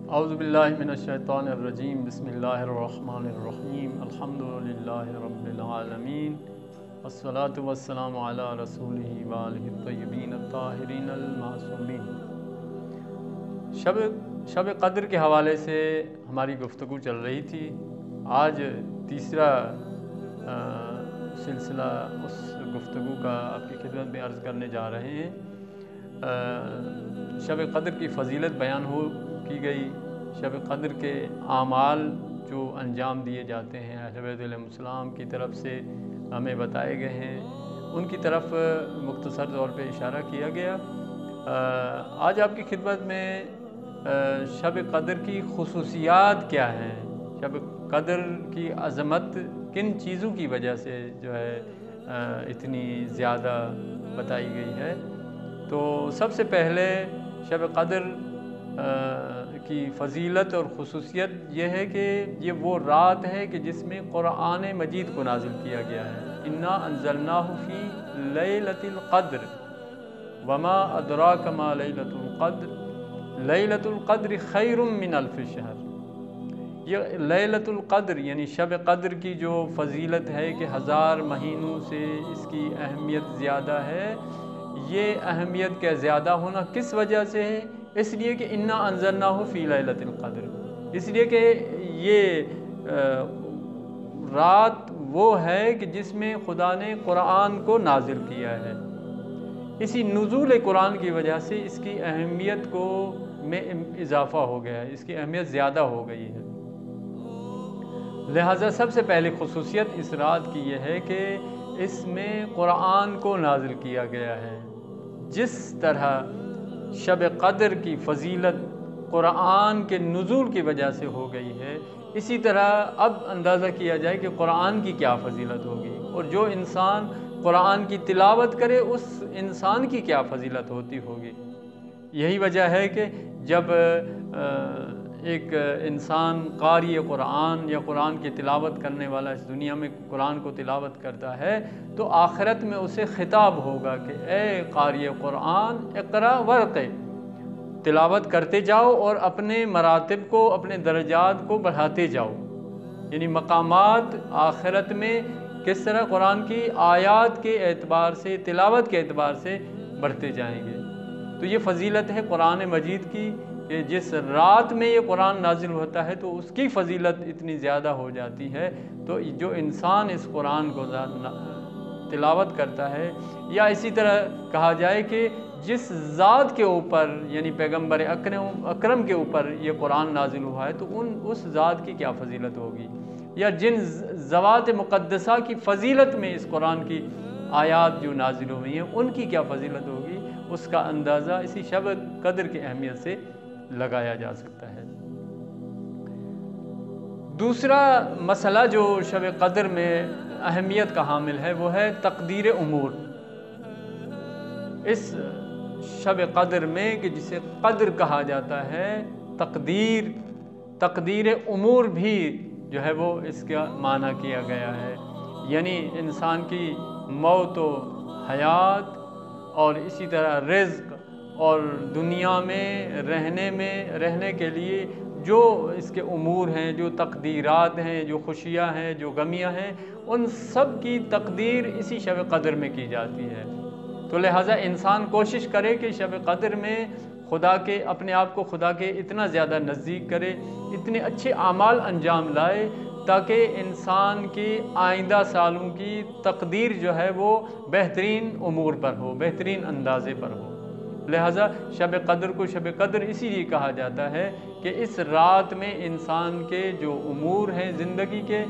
اعوذ باللہ من الشیطان الرجیم بسم اللہ الرحمن الرحیم الحمدللہ رب العالمین والصلاة والسلام علی رسولہ وآلہ الطیبین الطاہرین المعصومین۔ شب قدر کے حوالے سے ہماری گفتگو چل رہی تھی۔ آج تیسرا سلسلہ اس گفتگو کا آپ کی خدمت میں عرض کرنے جا رہے ہیں۔ شب قدر کی فضیلت بیان کی گئی، شب قدر کے اعمال جو انجام دیے جاتے ہیں اہل بیت علیہ السلام کی طرف سے ہمیں بتائے گئے ہیں، ان کی طرف مختصر طور پہ اشارہ کیا گیا۔ آج آپ کی خدمت میں شب قدر کی خصوصیات کیا ہیں، شب قدر کی عظمت کن چیزوں کی وجہ سے جو ہے اتنی زیادہ بتائی گئی ہے۔ تو سب سے پہلے شب قدر کی فضیلت اور خصوصیت یہ ہے کہ یہ وہ رات ہے کہ جس میں قرآن مجید کو نازل کیا گیا ہے۔ انا انزلناہ فی لیلۃ القدر وما ادراک ما لیلۃ القدر لیلۃ القدر خیر من الف شہر۔ یہ لیلۃ القدر یعنی شب قدر کی جو فضیلت ہے کہ 1000 مہینوں سے اس کی اہمیت زیادہ ہے۔ یہ اہمیت کا زیادہ ہونا کس وجہ سے ہے؟ اس لیے کہ انا انزلناہ فی لیلۃ القدر، اس لیے کہ یہ رات وہ ہے کہ جس میں خدا نے قرآن کو نازل کیا ہے۔ اسی نزول قرآن کی وجہ سے اس کی اہمیت میں اضافہ ہو گیا ہے، اس کی اہمیت زیادہ ہو گئی ہے۔ لہٰذا سب سے پہلی خصوصیت اس رات کی یہ ہے کہ اس میں قرآن کو نازل کیا گیا ہے۔ جس طرح شب قدر کی فضیلت قرآن کے نزول کی وجہ سے ہو گئی ہے، اسی طرح اب اندازہ کیا جائے کہ قرآن کی کیا فضیلت ہوگی، اور جو انسان قرآن کی تلاوت کرے اس انسان کی کیا فضیلت ہوتی ہوگی۔ یہی وجہ ہے کہ جب ایک انسان قاری قرآن یا قرآن کی تلاوت کرنے والا اس دنیا میں قرآن کو تلاوت کرتا ہے تو آخرت میں اسے خطاب ہوگا کہ اے قاری قرآن اقرا ورقِ، تلاوت کرتے جاؤ اور اپنے مراتب کو، اپنے درجات کو بڑھاتے جاؤ۔ یعنی مقامات آخرت میں کس طرح قرآن کی آیات کے اعتبار سے، تلاوت کے اعتبار سے بڑھتے جائیں گے۔ تو یہ فضیلت ہے قرآن مجید کی کہ جس رات میں یہ قرآن نازل ہوتا ہے تو اس کی فضیلت اتنی زیادہ ہو جاتی ہے۔ تو جو انسان اس قرآن کو تلاوت کرتا ہے، یا اسی طرح کہا جائے کہ جس ذات کے اوپر یعنی پیغمبر اکرم کے اوپر یہ قرآن نازل ہوا ہے تو اس ذات کی کیا فضیلت ہوگی، یا جن ذوات مقدسہ کی فضیلت میں اس قرآن کی آیات جو نازل ہوئی ہیں ان کی کیا فضیلت ہوگی، اس کا اندازہ اسی شب قدر کی اہمیت سے لگایا جا سکتا ہے۔ دوسرا مسئلہ جو شب قدر میں اہمیت کا حامل ہے وہ ہے تقدیر امور۔ اس شب قدر میں کہ جسے قدر کہا جاتا ہے، تقدیر امور بھی جو ہے وہ اس کا معنی کیا گیا ہے، یعنی انسان کی موت و حیات اور اسی طرح رزق اور دنیا میں رہنے کے لیے جو اس کے امور ہیں، جو تقدیرات ہیں، جو خوشیاں ہیں، جو غمیاں ہیں، ان سب کی تقدیر اسی شب قدر میں کی جاتی ہے۔ تو لہٰذا انسان کوشش کرے کہ شب قدر میں اپنے آپ کو خدا کے اتنا زیادہ نزدیک کرے، اتنے اچھے اعمال انجام لائے تاکہ انسان کی آئندہ سالوں کی تقدیر جو ہے وہ بہترین امور پر ہو، بہترین اندازے پر ہو۔ لہٰذا شب قدر کو شب قدر اسی لیے کہا جاتا ہے کہ اس رات میں انسان کے جو امور ہیں زندگی کے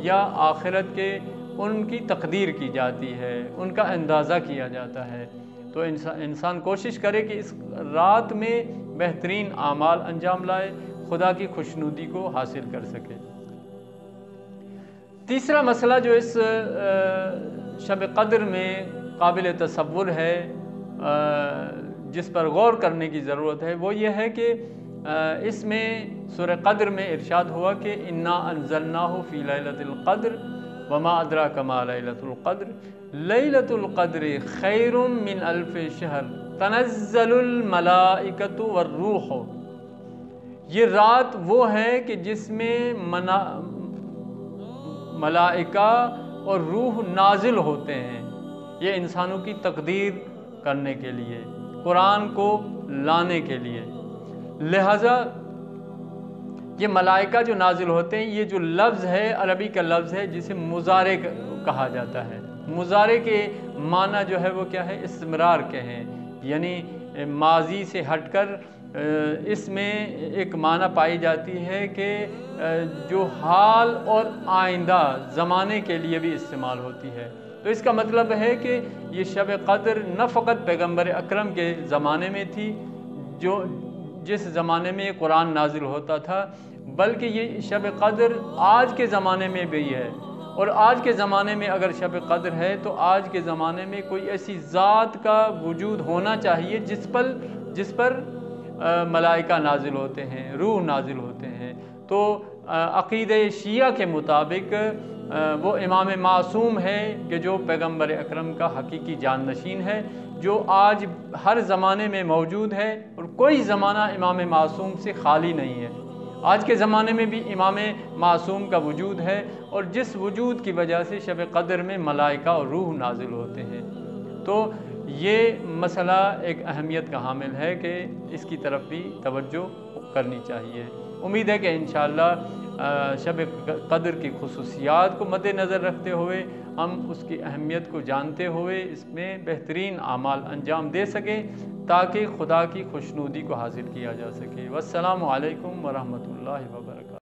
یا آخرت کے، ان کی تقدیر کی جاتی ہے، ان کا اندازہ کیا جاتا ہے۔ تو انسان کوشش کرے کہ اس رات میں بہترین اعمال انجام لائے، خدا کی خوشنودی کو حاصل کر سکے۔ تیسرا مسئلہ جو اس شب قدر میں قابل تصور ہے، جس پر غور کرنے کی ضرورت ہے، وہ یہ ہے کہ اس میں سورہ قدر میں ارشاد ہوا کہ انا انزلناہ فی لیلۃ القدر وما ادراک ما لیلۃ القدر لیلۃ القدر خیر من الف شہر تنزل الملائکۃ والروح۔ یہ رات وہ ہے کہ جس میں ملائکہ اور روح نازل ہوتے ہیں، یہ انسانوں کی تقدیر کرنے کے لیے، قرآن کو لانے کے لیے۔ لہٰذا یہ ملائکہ جو نازل ہوتے ہیں، یہ جو لفظ ہے عربی کا لفظ ہے جسے مضارع کہا جاتا ہے۔ مضارع کے معنی جو ہے وہ کیا ہے؟ استمرار کے ہیں، یعنی ماضی سے ہٹ کر اس میں ایک معنی پائی جاتی ہے کہ جو حال اور آئندہ زمانے کے لیے بھی استعمال ہوتی ہے۔ تو اس کا مطلب ہے کہ یہ شب قدر نہ فقط پیغمبر اکرم کے زمانے میں تھی، جس زمانے میں یہ قرآن نازل ہوتا تھا، بلکہ یہ شب قدر آج کے زمانے میں بھی ہے۔ اور آج کے زمانے میں اگر شب قدر ہے تو آج کے زمانے میں کوئی ایسی ذات کا وجود ہونا چاہیے جس پر ملائکہ نازل ہوتے ہیں، روح نازل ہوتے ہیں۔ تو عقیدہ شیعہ کے مطابق وہ امام معصوم ہے کہ جو پیغمبر اکرم کا حقیقی جانشین ہے، جو آج ہر زمانے میں موجود ہے، اور کوئی زمانہ امام معصوم سے خالی نہیں ہے۔ آج کے زمانے میں بھی امام معصوم کا وجود ہے، اور جس وجود کی وجہ سے شب قدر میں ملائکہ اور روح نازل ہوتے ہیں۔ تو یہ مسئلہ ایک اہمیت کا حامل ہے کہ اس کی طرف بھی توجہ کرنی چاہیے۔ امید ہے کہ انشاءاللہ شب قدر کی خصوصیات کو مد نظر رکھتے ہوئے ہم اس کی اہمیت کو جانتے ہوئے اس میں بہترین اعمال انجام دے سکیں تاکہ خدا کی خوشنودی کو حاصل کیا جا سکے۔ والسلام علیکم ورحمۃ اللہ وبرکاتہ۔